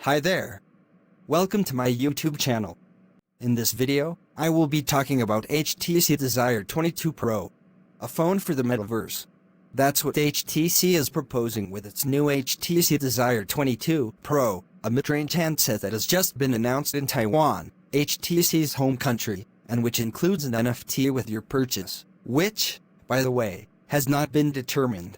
Hi there. Welcome to my YouTube channel. In this video, I will be talking about HTC Desire 22 Pro, a phone for the metaverse. That's what HTC is proposing with its new HTC Desire 22 Pro, a mid-range handset that has just been announced in Taiwan, HTC's home country, and which includes an NFT with your purchase, which, by the way, has not been determined.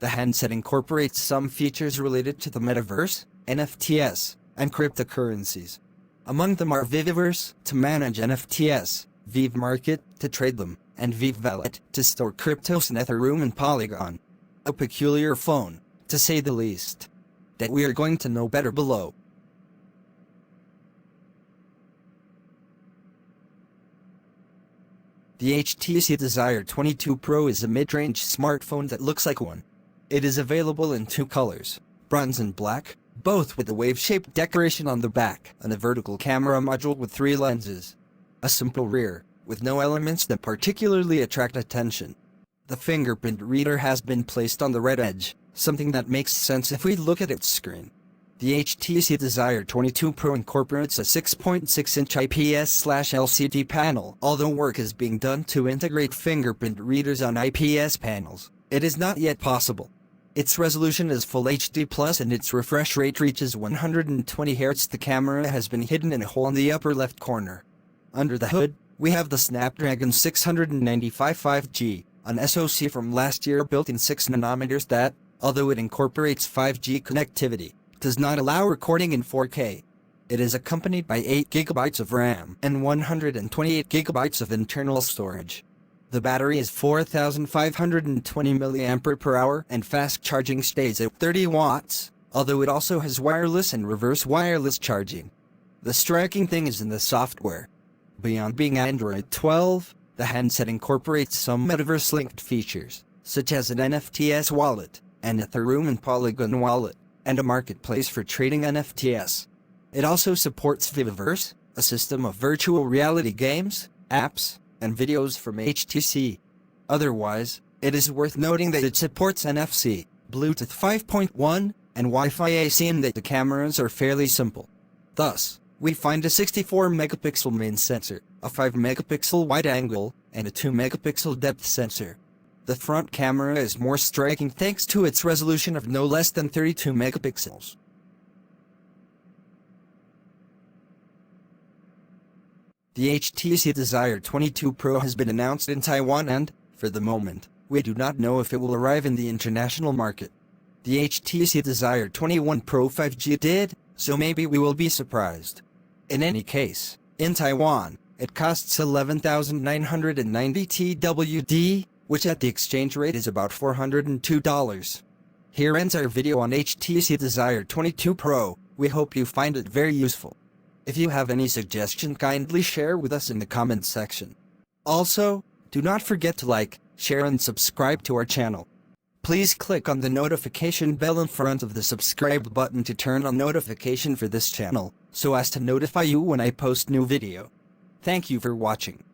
The handset incorporates some features related to the metaverse, NFTs, and cryptocurrencies. Among them are ViveVerse, to manage NFTs, Vive Market, to trade them, and Vive Vallet, to store cryptos in Ethereum and Polygon. A peculiar phone, to say the least. That we are going to know better below. The HTC Desire 22 Pro is a mid-range smartphone that looks like one. It is available in two colors, bronze and black, both with a wave-shaped decoration on the back and a vertical camera module with 3 lenses. A simple rear, with no elements that particularly attract attention. The fingerprint reader has been placed on the red edge, something that makes sense if we look at its screen. The HTC Desire 22 Pro incorporates a 6.6-inch IPS/LCD panel. Although work is being done to integrate fingerprint readers on IPS panels, it is not yet possible. Its resolution is Full HD+, and its refresh rate reaches 120 Hz. The camera has been hidden in a hole in the upper left corner. Under the hood, we have the Snapdragon 695 5G, an SoC from last year built in 6 nanometers that, although it incorporates 5G connectivity, does not allow recording in 4K. It is accompanied by 8 GB of RAM and 128 GB of internal storage. The battery is 4,520 mAh and fast charging stays at 30 watts, although it also has wireless and reverse wireless charging. The striking thing is in the software. Beyond being Android 12, the handset incorporates some metaverse-linked features, such as an NFTs wallet, an Ethereum and Polygon wallet, and a marketplace for trading NFTs. It also supports ViveVerse, a system of virtual reality games, apps, and videos from HTC. Otherwise, it is worth noting that it supports NFC, Bluetooth 5.1, and Wi-Fi AC, and that the cameras are fairly simple. Thus, we find a 64-megapixel main sensor, a 5-megapixel wide-angle, and a 2-megapixel depth sensor. The front camera is more striking thanks to its resolution of no less than 32 megapixels. The HTC Desire 22 Pro has been announced in Taiwan and, for the moment, we do not know if it will arrive in the international market. The HTC Desire 21 Pro 5G did, so maybe we will be surprised. In any case, in Taiwan, it costs 11,990 TWD, which at the exchange rate is about $402. Here ends our video on HTC Desire 22 Pro. We hope you find it very useful. If you have any suggestion, kindly share with us in the comments section. Also, do not forget to like, share and subscribe to our channel. Please click on the notification bell in front of the subscribe button to turn on notification for this channel, so as to notify you when I post new video. Thank you for watching.